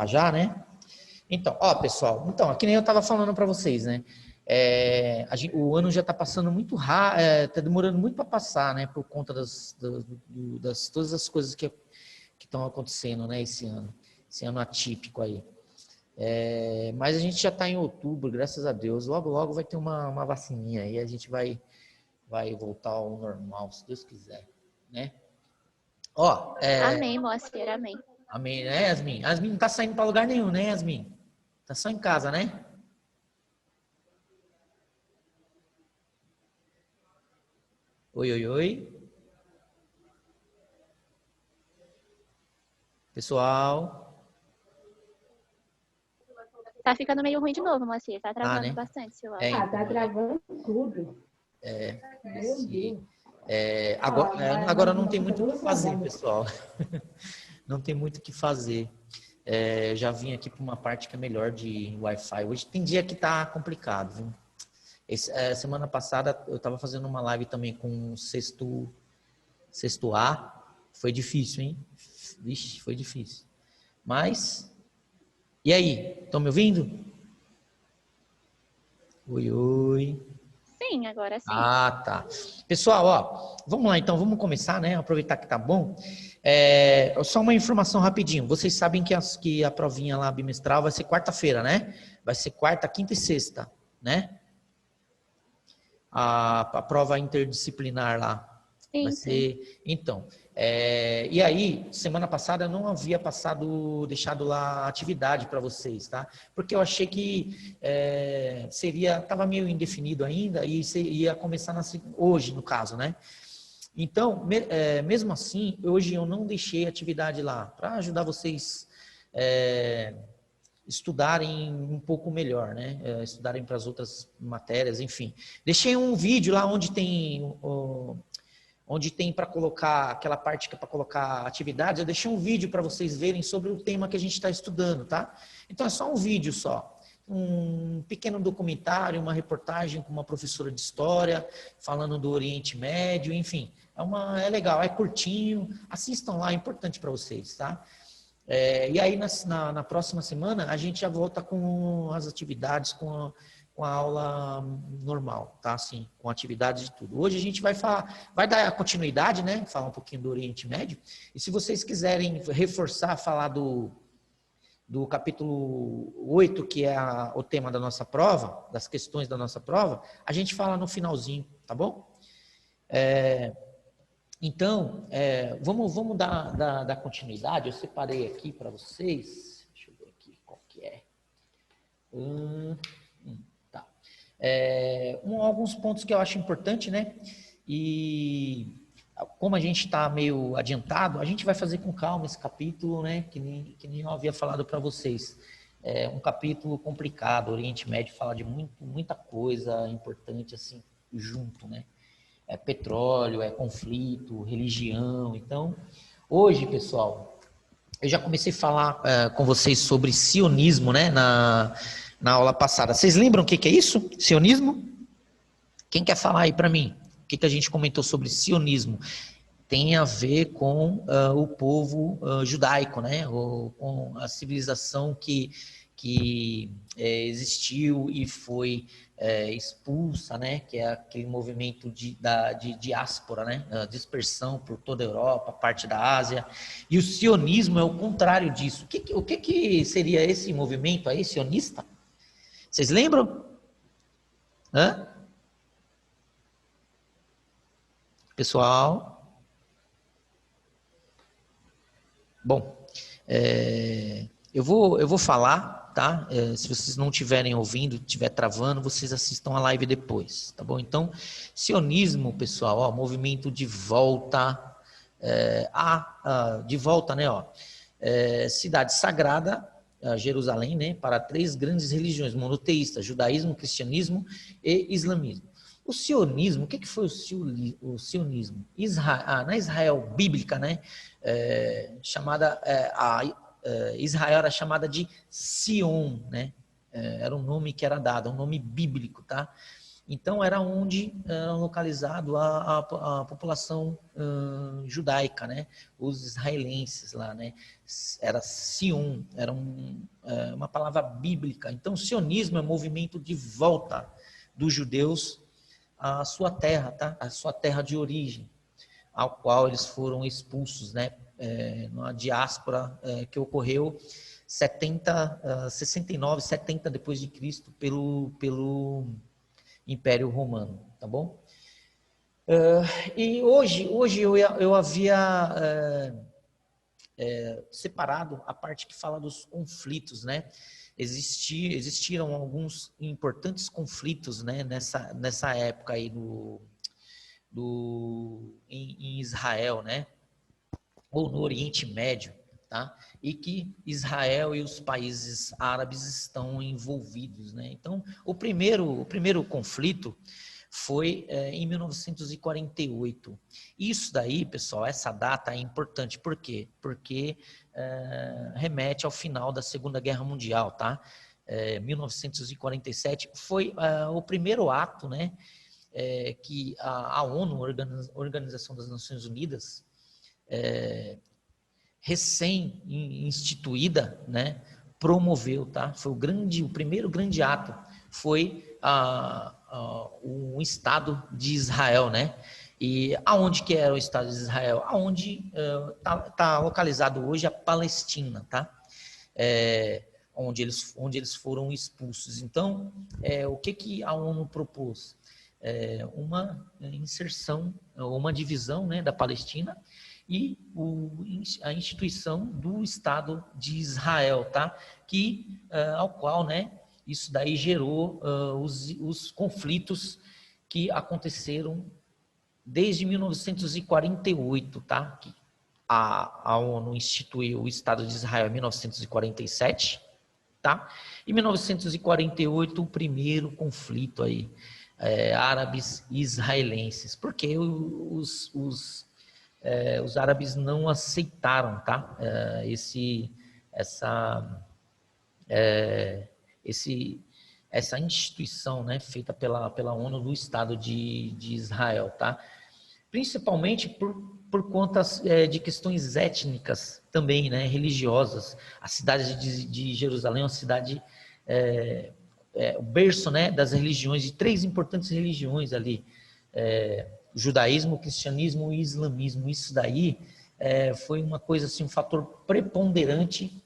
Já, né? Então, ó, pessoal, então, que nem eu estava falando para vocês, né? O ano já está passando muito rápido, está demorando muito para passar, né? Por conta das todas as coisas que estão acontecendo, né? Esse ano atípico aí. Mas a gente já está em outubro, graças a Deus. Logo, logo vai ter uma vacininha aí, a gente vai voltar ao normal, se Deus quiser, né? Ó, Amém, Moacir, amém. amém, né, Yasmin? Yasmin não tá saindo para lugar nenhum, né, Yasmin? Tá só em casa, né? Oi, oi, oi. Pessoal. Tá ficando meio ruim de novo, Moacir. Tá travando né? bastante seu áudio. Então, tá travando tudo. Agora não tem muito o que fazer, pessoal. Não tem muito o que fazer. Já vim aqui para uma parte que é melhor de Wi-Fi. Hoje tem dia que tá complicado, viu? Semana passada eu estava fazendo uma live também com o sexto A. Foi difícil, hein? Vixe, foi difícil. Mas, e aí? Estão me ouvindo? Oi, oi. Sim, agora sim. Ah, tá. Pessoal, ó, vamos lá então, vamos começar, né? Aproveitar que tá bom. Só uma informação rapidinho. Vocês sabem que a provinha lá bimestral vai ser quarta-feira, né? Vai ser quarta, quinta e sexta, né? A prova interdisciplinar lá. Sim, Vai ser. Então, e aí, semana passada eu não havia deixado lá atividade para vocês, tá? Porque eu achei que estava meio indefinido ainda e ia começar hoje, no caso, né? Então, mesmo assim, hoje eu não deixei atividade lá para ajudar vocês estudarem um pouco melhor, né? Estudarem para as outras matérias, enfim. Deixei um vídeo lá onde tem para colocar aquela parte que é para colocar atividades, eu deixei um vídeo para vocês verem sobre o tema que a gente está estudando, tá? Então é só um vídeo só, um pequeno documentário, uma reportagem com uma professora de história, falando do Oriente Médio, enfim, é legal, é curtinho, assistam lá, é importante para vocês, tá? E aí na próxima semana a gente já volta com as atividades, com a aula normal, tá? Assim, com atividades de tudo. Hoje a gente vai dar a continuidade, né? Falar um pouquinho do Oriente Médio. E se vocês quiserem reforçar, falar do capítulo 8, que é o tema da nossa prova, das questões da nossa prova, a gente fala no finalzinho, tá bom? Então, vamos dar continuidade. Eu separei aqui para vocês. Deixa eu ver aqui qual que é. Tá. Alguns pontos que eu acho importante, né? E como a gente está meio adiantado, a gente vai fazer com calma esse capítulo, né? Que nem eu havia falado para vocês. É um capítulo complicado. O Oriente Médio fala de muita coisa importante assim junto, né? É petróleo, é conflito, religião. Então, hoje, pessoal, eu já comecei a falar com vocês sobre sionismo, né? Na aula passada. Vocês lembram o que é isso? Sionismo? Quem quer falar aí para mim? O que a gente comentou sobre sionismo? Tem a ver com o povo judaico, né? Com a civilização que existiu e foi expulsa, né? Que é aquele movimento de diáspora, né? Dispersão por toda a Europa, parte da Ásia. E o sionismo é o contrário disso. O que seria esse movimento aí, sionista? Vocês lembram? Hã? Pessoal? Bom, eu vou falar, tá? Se vocês não estiverem ouvindo, estiver travando, vocês assistam a live depois, tá bom? Então, sionismo, pessoal, ó, movimento de volta, de volta, né? Ó, cidade sagrada, Jerusalém, né? Para 3 grandes religiões monoteístas: judaísmo, cristianismo e islamismo. O sionismo, o que foi o sionismo? Na Israel bíblica, né? Israel era chamada de Sion, né? Era um nome que era dado, um nome bíblico, tá? Então, era onde era localizado a população judaica, né? Os israelenses lá, né? Era Sion, era uma palavra bíblica. Então, sionismo é movimento de volta dos judeus à sua terra, tá? A sua terra de origem, ao qual eles foram expulsos, né? Numa diáspora que ocorreu 69, 70 depois de Cristo pelo Império Romano, tá bom? E hoje eu havia separado a parte que fala dos conflitos, né? Existiram alguns importantes conflitos, né? Nessa época aí em Israel, né? Ou no Oriente Médio, tá? E que Israel e os países árabes estão envolvidos, né? Então, o primeiro conflito foi em 1948. Isso daí, pessoal, essa data é importante. Por quê? Porque remete ao final da Segunda Guerra Mundial, tá? 1947 foi o primeiro ato, né? Que a ONU, Organização das Nações Unidas, recém-instituída, né, promoveu, tá? Foi o primeiro grande ato foi o Estado de Israel, né? E aonde que era o Estado de Israel? Aonde tá localizado hoje a Palestina, tá? Onde eles foram expulsos. Então, o que a ONU propôs? Uma inserção, uma divisão, né, da Palestina e a instituição do Estado de Israel, tá? Ao qual, né, isso daí gerou os conflitos que aconteceram desde 1948, tá? Que a ONU instituiu o Estado de Israel em 1947, tá? Em 1948, o primeiro conflito aí, árabes e israelenses, porque os árabes não aceitaram, tá? Essa instituição, né, feita pela ONU do Estado de Israel, tá? Principalmente por conta de questões étnicas também, né, religiosas. A cidade de Jerusalém é uma cidade, o berço, né, das religiões, de três importantes religiões ali, o judaísmo, o cristianismo e o islamismo. Isso daí foi uma coisa assim, um fator preponderante,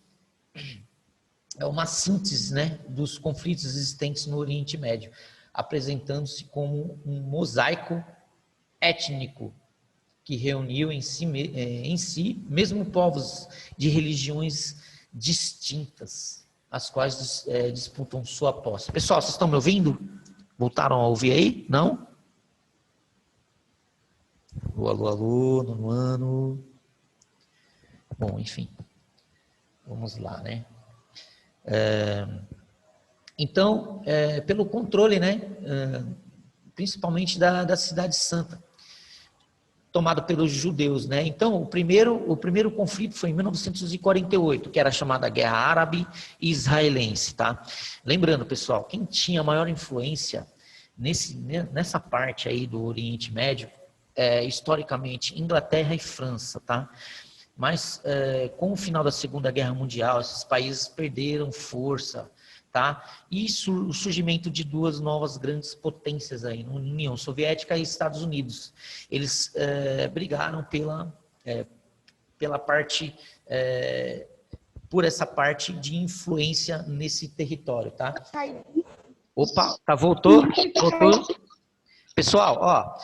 uma síntese, né, dos conflitos existentes no Oriente Médio, apresentando-se como um mosaico étnico que reuniu em si mesmo povos de religiões distintas, as quais disputam sua posse. Pessoal, vocês estão me ouvindo? Voltaram a ouvir aí? Não? Alô, alô, alô, nono ano. Bom, enfim. Vamos lá, né? Então, pelo controle, né? Principalmente da Cidade Santa, tomado pelos judeus, né? Então, o primeiro conflito foi em 1948, que era chamada Guerra Árabe e Israelense, tá? Lembrando, pessoal, quem tinha maior influência nessa parte aí do Oriente Médio, historicamente, Inglaterra e França, tá? Mas com o final da Segunda Guerra Mundial, esses países perderam força, tá? E o surgimento de duas novas grandes potências aí, União Soviética e Estados Unidos. Eles brigaram pela parte, por essa parte de influência nesse território, tá? Opa, tá, voltou? Pessoal, ó,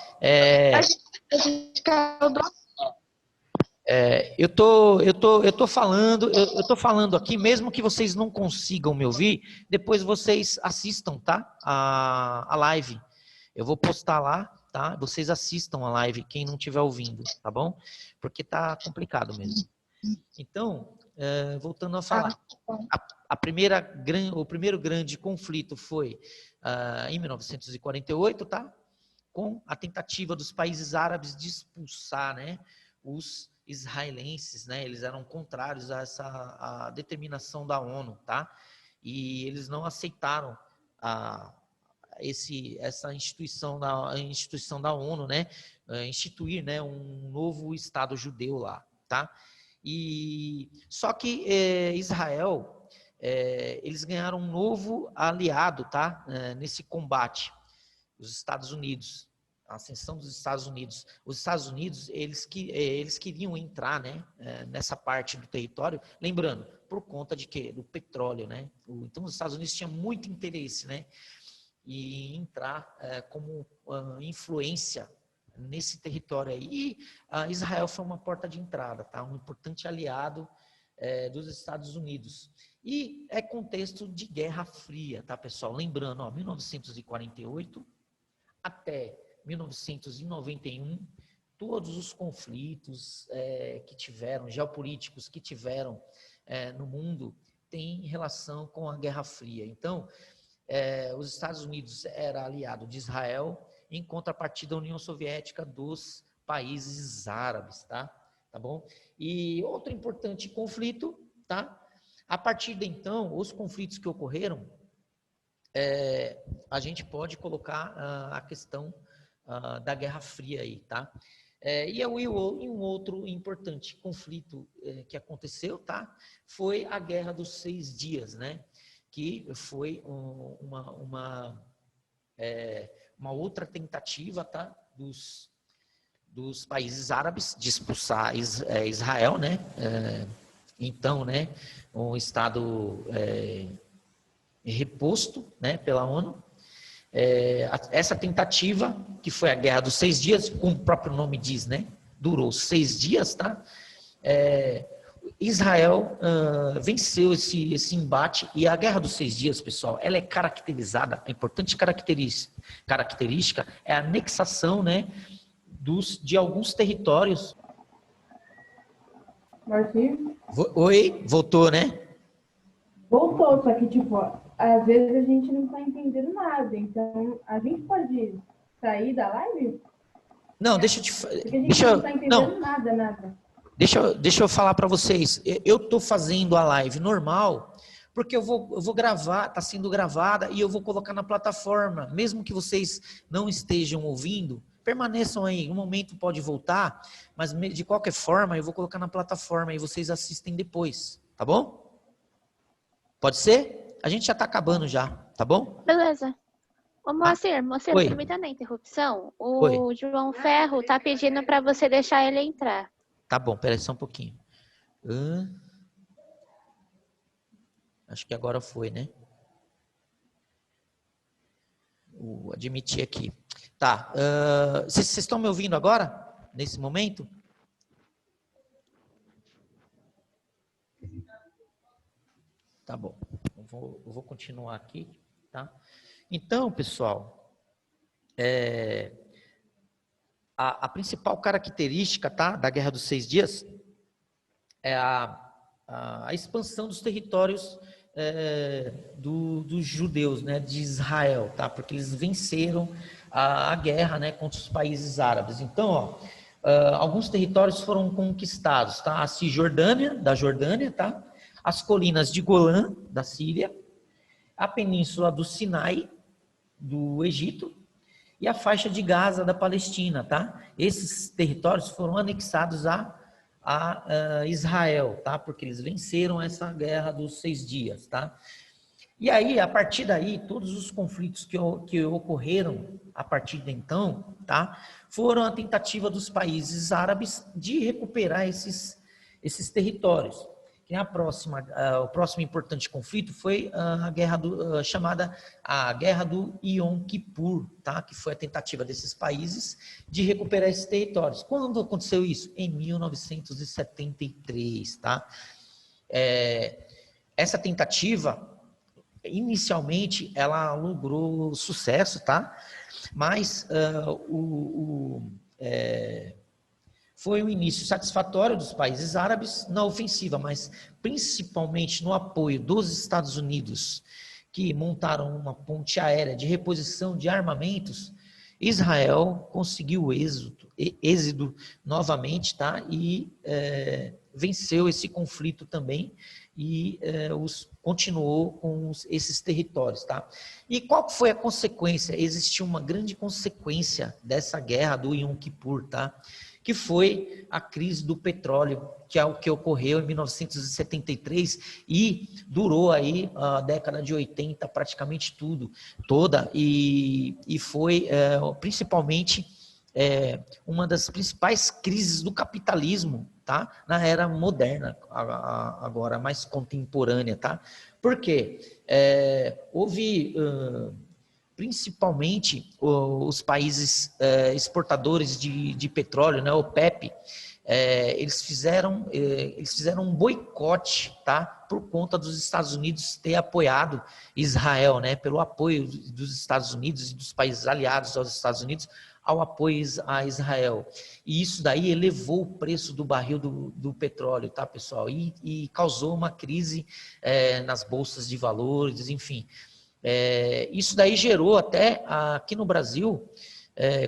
eu tô falando aqui, mesmo que vocês não consigam me ouvir, depois vocês assistam, tá? A live. Eu vou postar lá, tá? Vocês assistam a live, quem não estiver ouvindo, tá bom? Porque tá complicado mesmo. Então, voltando a falar, o primeiro grande conflito foi em 1948, tá? Com a tentativa dos países árabes de expulsar, né, os israelenses, né? Eles eram contrários a determinação da ONU, tá? E eles não aceitaram essa instituição da ONU, né, instituir, né, um novo Estado judeu lá, tá? E só que Israel, eles ganharam um novo aliado, tá? Nesse combate, os Estados Unidos, a ascensão dos Estados Unidos. Os Estados Unidos, eles queriam entrar, né, nessa parte do território, lembrando, por conta de quê? Do petróleo, né? Então, os Estados Unidos tinham muito interesse, né, em entrar como influência nesse território aí. E Israel foi uma porta de entrada, tá? Um importante aliado dos Estados Unidos. E é contexto de Guerra Fria, tá, pessoal? Lembrando, ó, 1948 até 1991, todos os conflitos que tiveram, geopolíticos que tiveram no mundo, têm relação com a Guerra Fria. Então, os Estados Unidos era aliado de Israel, em contrapartida da União Soviética dos países árabes, tá? Tá bom? E outro importante conflito, tá? A partir de então, os conflitos que ocorreram, a gente pode colocar a questão da Guerra Fria aí, tá? E um outro importante conflito que aconteceu, tá? Foi a Guerra dos 6 Dias, né? Que foi uma outra tentativa, tá? Dos países árabes de expulsar Israel, né? Então, né? Um Estado reposto, né? Pela ONU. Essa tentativa, que foi a Guerra dos 6 Dias, como o próprio nome diz, né? Durou 6 dias, tá? Israel venceu esse embate, e a Guerra dos 6 Dias, pessoal, ela é caracterizada, a importante característica é a anexação, né, de alguns territórios. Marcinho? Oi, voltou, né? Voltou, só que, tipo, às vezes a gente não tá entendendo nada. Então, a gente pode sair da live? Não, Porque a gente não tá entendendo nada. Deixa eu falar para vocês. Eu estou fazendo a live normal, porque eu vou gravar, está sendo gravada, e eu vou colocar na plataforma. Mesmo que vocês não estejam ouvindo, permaneçam aí. Um momento pode voltar, mas de qualquer forma eu vou colocar na plataforma e vocês assistem depois, tá bom? Pode ser? A gente já está acabando já, tá bom? Beleza. Ô, Moacir, Oi. permita a interrupção. Oi. O João Ferro tá pedindo para você deixar ele entrar. Tá bom, peraí só um pouquinho. Acho que agora foi, né? Vou admitir aqui. Tá. Vocês estão me ouvindo agora? Nesse momento? Tá bom. Eu vou continuar aqui, tá? Então, pessoal, a principal característica, tá, da Guerra dos 6 Dias é a expansão dos territórios dos judeus, né, de Israel, tá? Porque eles venceram a guerra, né, contra os países árabes. Então, alguns territórios foram conquistados, tá? A Cisjordânia, da Jordânia, tá? As colinas de Golã, da Síria, a península do Sinai, do Egito, e a faixa de Gaza, da Palestina, tá? Esses territórios foram anexados a Israel, tá? Porque eles venceram essa guerra dos 6 dias, tá? E aí, a partir daí, todos os conflitos que ocorreram a partir de então, tá? Foram a tentativa dos países árabes de recuperar esses territórios. O próximo importante conflito foi a guerra chamada a Guerra do Yom Kippur, tá? Que foi a tentativa desses países de recuperar esses territórios. Quando aconteceu isso? Em 1973, tá? Essa tentativa, inicialmente, ela logrou sucesso, tá? Mas foi um início satisfatório dos países árabes na ofensiva, mas principalmente no apoio dos Estados Unidos, que montaram uma ponte aérea de reposição de armamentos. Israel conseguiu êxito novamente, tá? E venceu esse conflito também, e continuou com esses territórios, tá? E qual foi a consequência? Existiu uma grande consequência dessa guerra do Yom Kippur, tá? Que foi a crise do petróleo, que é o que ocorreu em 1973 e durou aí a década de 80, praticamente toda, e foi principalmente uma das principais crises do capitalismo, tá? Na era moderna, agora mais contemporânea, tá? Por quê? Houve principalmente os países exportadores de petróleo, né, OPEP, eles fizeram um boicote, tá? Por conta dos Estados Unidos ter apoiado Israel, né? Pelo apoio dos Estados Unidos e dos países aliados aos Estados Unidos ao apoio a Israel. E isso daí elevou o preço do barril do petróleo, tá, pessoal? E causou uma crise nas bolsas de valores, enfim. Isso daí gerou até aqui no Brasil,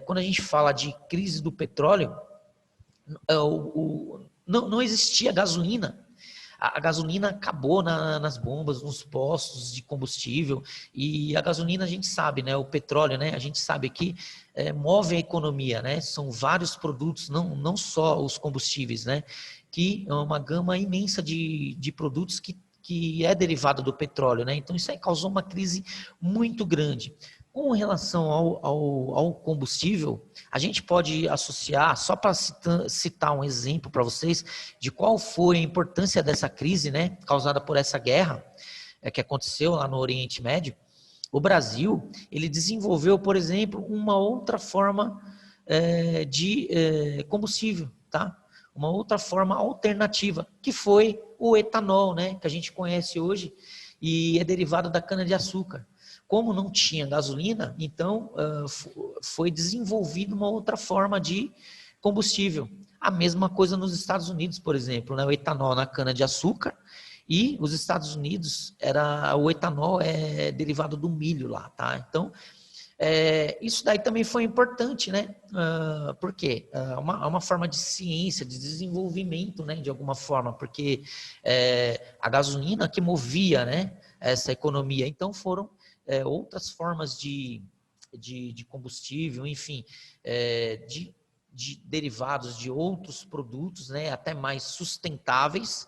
quando a gente fala de crise do petróleo, não existia gasolina. A gasolina acabou nas bombas, nos postos de combustível, e a gasolina a gente sabe, né? O petróleo, né? A gente sabe que move a economia, né? São vários produtos, não só os combustíveis, né? Que é uma gama imensa de produtos que é derivado do petróleo, né? Então isso aí causou uma crise muito grande. Com relação ao combustível, a gente pode associar, só para citar um exemplo para vocês, de qual foi a importância dessa crise, né, causada por essa guerra que aconteceu lá no Oriente Médio. O Brasil, ele desenvolveu, por exemplo, uma outra forma de combustível, tá? Uma outra forma alternativa, que foi o etanol, né, que a gente conhece hoje, e é derivado da cana-de-açúcar. Como não tinha gasolina, então foi desenvolvida uma outra forma de combustível. A mesma coisa nos Estados Unidos, por exemplo, né? O etanol na cana-de-açúcar, e os Estados Unidos, o etanol é derivado do milho lá, tá? Então, isso daí também foi importante, né? Por quê? Uma forma de ciência, de desenvolvimento, né? De alguma forma, porque a gasolina que movia, né? Essa economia. Então, foram outras formas de combustível, enfim, de derivados de outros produtos, né, até mais sustentáveis,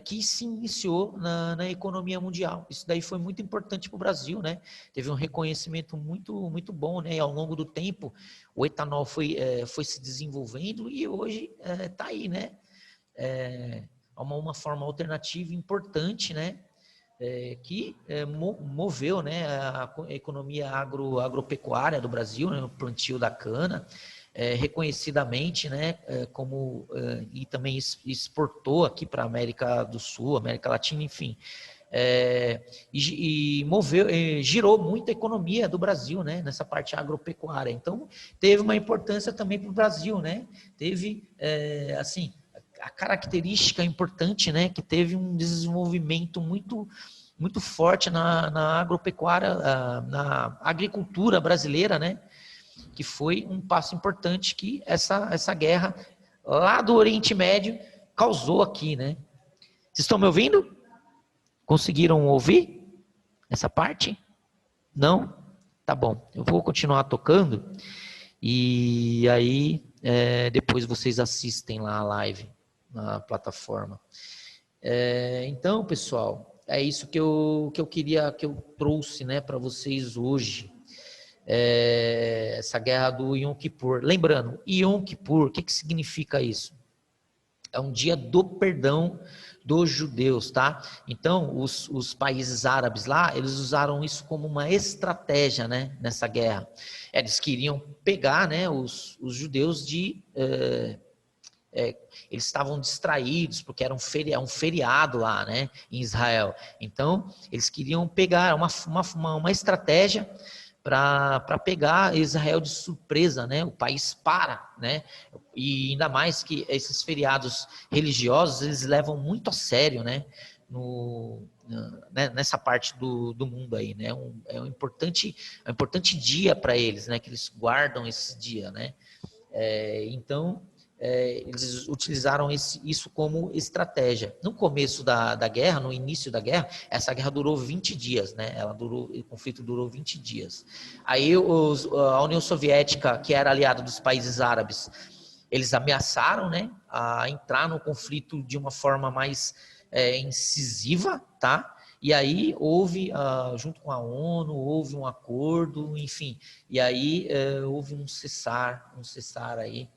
que se iniciou na economia mundial. Isso daí foi muito importante para o Brasil, né? Teve um reconhecimento muito, muito bom, né? E ao longo do tempo, o etanol foi se desenvolvendo e hoje está aí, né? Uma forma alternativa importante, né? Que moveu, né, a economia agropecuária do Brasil, né, o plantio da cana, reconhecidamente, né, e também exportou aqui para a América do Sul, América Latina, enfim, e moveu, girou muito a economia do Brasil, né, nessa parte agropecuária. Então, teve uma importância também para o Brasil, né, teve, assim, a característica importante, né, que teve um desenvolvimento muito, muito forte na agropecuária, na agricultura brasileira, né, que foi um passo importante que essa guerra lá do Oriente Médio causou aqui, né. Vocês estão me ouvindo? Conseguiram ouvir essa parte? Não? Tá bom, eu vou continuar tocando e aí depois vocês assistem lá a live na plataforma. Então, pessoal, é isso que eu queria, que eu trouxe, né, para vocês hoje. Essa guerra do Yom Kippur. Lembrando, Yom Kippur, o que significa isso? É um dia do perdão dos judeus, tá? Então, os países árabes lá, eles usaram isso como uma estratégia, né, nessa guerra. Eles queriam pegar, né, os judeus eles estavam distraídos, porque era um feriado lá, né, em Israel. Então, eles queriam pegar uma estratégia para pegar Israel de surpresa, né? O país para, né? E ainda mais que esses feriados religiosos, eles levam muito a sério, né? Nessa parte do mundo aí, né? É um importante dia para eles, né? Que eles guardam esse dia, né? Então, eles utilizaram isso como estratégia. No começo da guerra, no início da guerra, essa guerra durou 20 dias, né? O conflito durou 20 dias. Aí a União Soviética, que era aliada dos países árabes, eles ameaçaram, né, a entrar no conflito de uma forma mais incisiva, tá? E aí houve, junto com a ONU, houve um acordo, enfim, e aí houve um cessar aí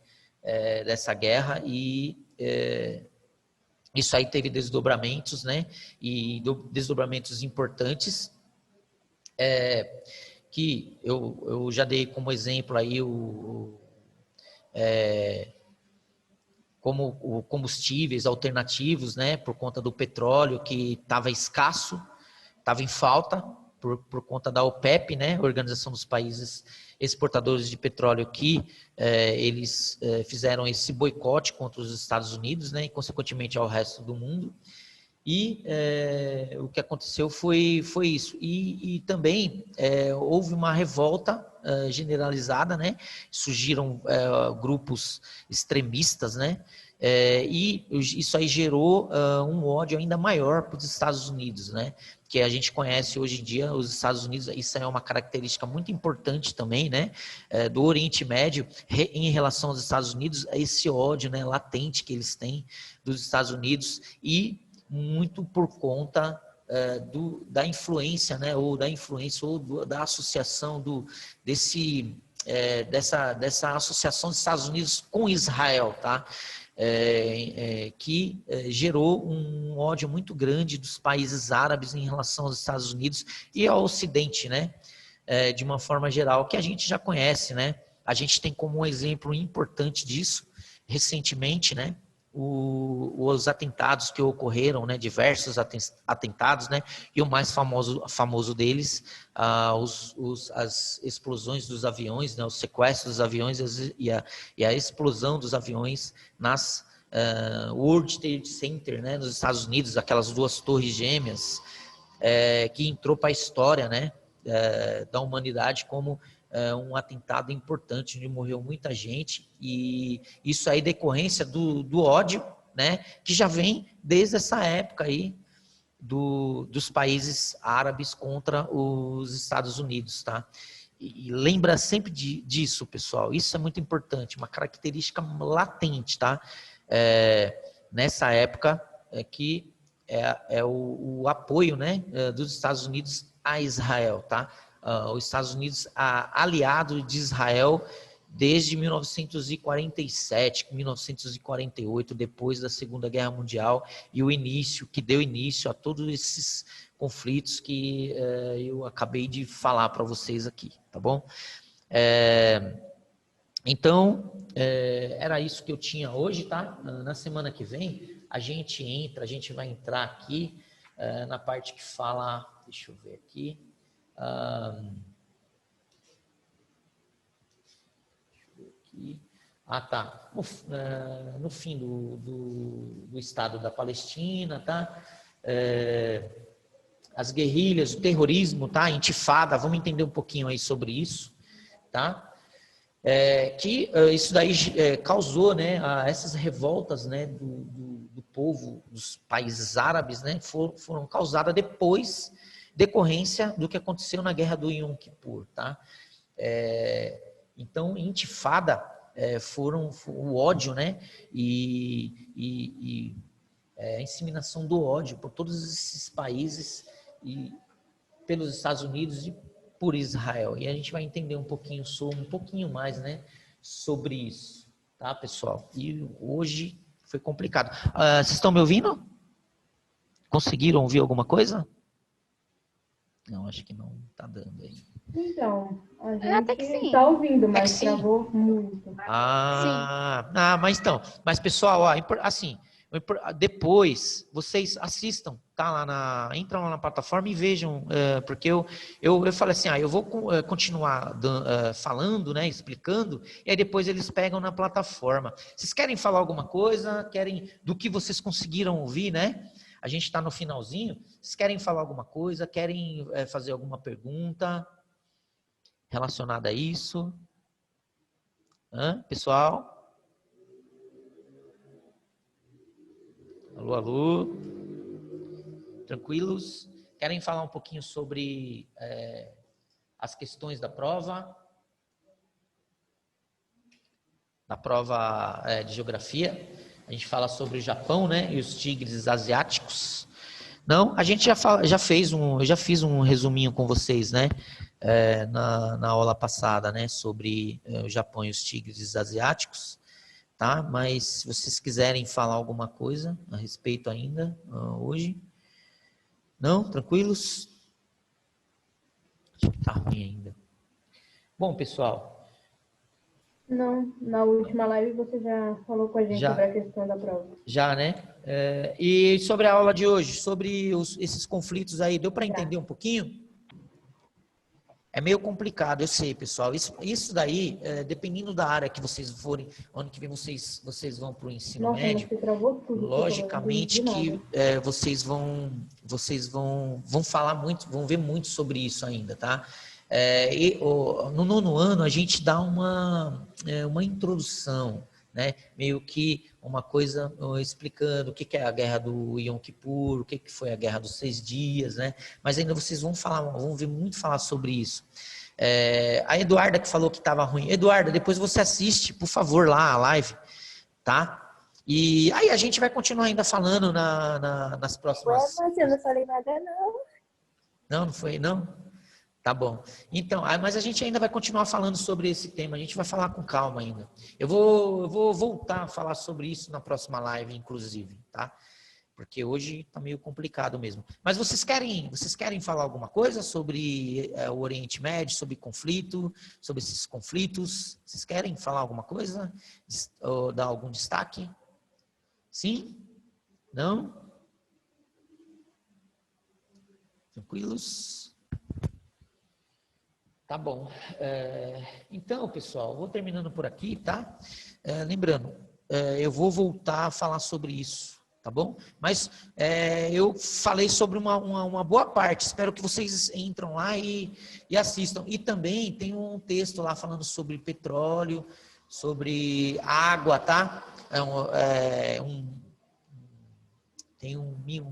dessa guerra e isso aí teve desdobramentos, né? E desdobramentos importantes que eu já dei como exemplo aí como combustíveis alternativos, né? Por conta do petróleo que estava escasso, estava em falta por conta da OPEP, né? Organização dos Países Exportadores de Petróleo, que eles fizeram esse boicote contra os Estados Unidos, né? E consequentemente ao resto do mundo. E o que aconteceu foi isso. E também houve uma revolta generalizada, né? Surgiram grupos extremistas, né? E isso aí gerou um ódio ainda maior para os Estados Unidos, né? Que a gente conhece hoje em dia os Estados Unidos, isso é uma característica muito importante também, né? Do Oriente Médio em relação aos Estados Unidos, esse ódio, né, latente que eles têm dos Estados Unidos e muito por conta da influência, né, ou da associação dessa associação dos Estados Unidos com Israel, tá? Que gerou um ódio muito grande dos países árabes em relação aos Estados Unidos e ao Ocidente, né? De uma forma geral, que a gente já conhece, né? A gente tem como um exemplo importante disso, recentemente, né? Os atentados que ocorreram, né, diversos atentados, né, e o mais famoso deles, as explosões dos aviões, né, os sequestros dos aviões e a explosão dos aviões nas World Trade Center, né, nos Estados Unidos, aquelas duas torres gêmeas, que entrou para a história, né, da humanidade como um atentado importante, onde morreu muita gente, e isso aí decorrência do ódio, né, que já vem desde essa época aí dos países árabes contra os Estados Unidos, tá? E lembra sempre disso, pessoal, isso é muito importante, uma característica latente, tá? Nessa época que o apoio, né, dos Estados Unidos a Israel, tá? Os Estados Unidos aliado de Israel desde 1947, 1948, depois da Segunda Guerra Mundial, e que deu início a todos esses conflitos que eu acabei de falar para vocês aqui, tá bom? Então, era isso que eu tinha hoje, tá? Na semana que vem, a gente vai entrar aqui na parte que fala, deixa eu ver aqui, tá. No fim do Estado da Palestina, tá? As guerrilhas, o terrorismo, tá? A intifada, vamos entender um pouquinho aí sobre isso, tá? Isso daí causou, né, essas revoltas, né, do povo dos países árabes, né, foram causadas decorrência do que aconteceu na guerra do Yom Kippur, tá? Então, intifada foram o ódio, né, e a inseminação do ódio por todos esses países e pelos Estados Unidos e por Israel. E a gente vai entender um pouquinho mais, né, sobre isso, tá, pessoal? E hoje foi complicado. Vocês estão me ouvindo? Conseguiram ouvir alguma coisa? Não, acho que não está dando aí. Então, a Até que gente sim. tá ouvindo, É que mas sim. travou muito. Mas pessoal, ó, assim, depois vocês assistam, tá entram lá na plataforma e vejam, porque eu falei assim, eu vou continuar falando, né, explicando, e aí depois eles pegam na plataforma. Vocês querem falar alguma coisa? Querem do que vocês conseguiram ouvir, né? A gente está no finalzinho. Vocês querem falar alguma coisa? Querem fazer alguma pergunta relacionada a isso? Pessoal? Alô, alô. Tranquilos? Querem falar um pouquinho sobre as questões da prova? Da prova de geografia. A gente fala sobre o Japão, né? E os tigres asiáticos. Não, a gente já fez eu já fiz um resuminho com vocês, né? Na aula passada, né? Sobre o Japão e os tigres asiáticos, tá? Mas se vocês quiserem falar alguma coisa a respeito ainda, hoje. Não? Tranquilos? Acho que tá ruim ainda. Bom, pessoal. Não, na última live você já falou com a gente sobre Já, a questão da prova. já, né? E sobre a aula de hoje, sobre esses conflitos aí, deu para entender um pouquinho? É meio complicado, eu sei, pessoal. Isso daí, dependendo da área que vocês forem, ano que vem vocês vão para o ensino Nossa, mas médio, você travou tudo. logicamente que vocês vão falar muito, vão ver muito sobre isso ainda, tá? No nono ano a gente dá uma introdução, né? Meio que uma coisa explicando o que é a guerra do Yom Kippur, o que foi a guerra dos 6 dias, né? Mas ainda vocês vão ver muito falar sobre isso. A Eduarda que falou que estava ruim. Eduarda, depois você assiste, por favor, lá a live, tá? E aí a gente vai continuar ainda falando nas próximas. Mas eu não falei nada, não. Não foi, não? Tá bom. Então, mas a gente ainda vai continuar falando sobre esse tema, a gente vai falar com calma ainda. Eu vou voltar a falar sobre isso na próxima live, inclusive, tá? Porque hoje tá meio complicado mesmo. Mas vocês querem falar alguma coisa sobre o Oriente Médio, sobre conflito, sobre esses conflitos? Vocês querem falar alguma coisa? Ou dar algum destaque? Sim? Não? Tranquilos? Tá bom. Então, pessoal, vou terminando por aqui, tá? Lembrando, eu vou voltar a falar sobre isso, tá bom? Mas eu falei sobre uma boa parte, espero que vocês entram lá e assistam. E também tem um texto lá falando sobre petróleo, sobre água, tá? Tem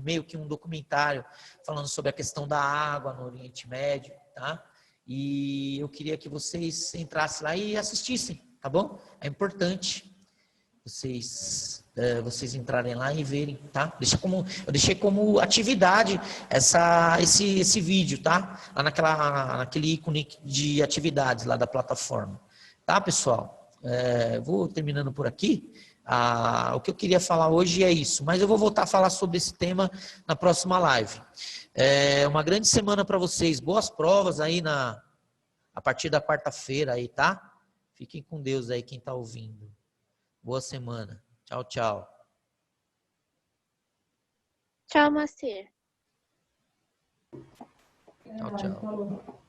meio que um documentário falando sobre a questão da água no Oriente Médio, tá? E eu queria que vocês entrassem lá e assistissem, tá bom? É importante vocês entrarem lá e verem, tá? Eu deixei como atividade esse vídeo, tá? Lá naquele ícone de atividades lá da plataforma. Tá, pessoal? Vou terminando por aqui. O que eu queria falar hoje é isso, mas eu vou voltar a falar sobre esse tema na próxima live. Uma grande semana para vocês, boas provas aí a partir da quarta-feira aí, tá? Fiquem com Deus aí, quem tá ouvindo. Boa semana. Tchau, tchau. Tchau, Macir. Tchau, tchau.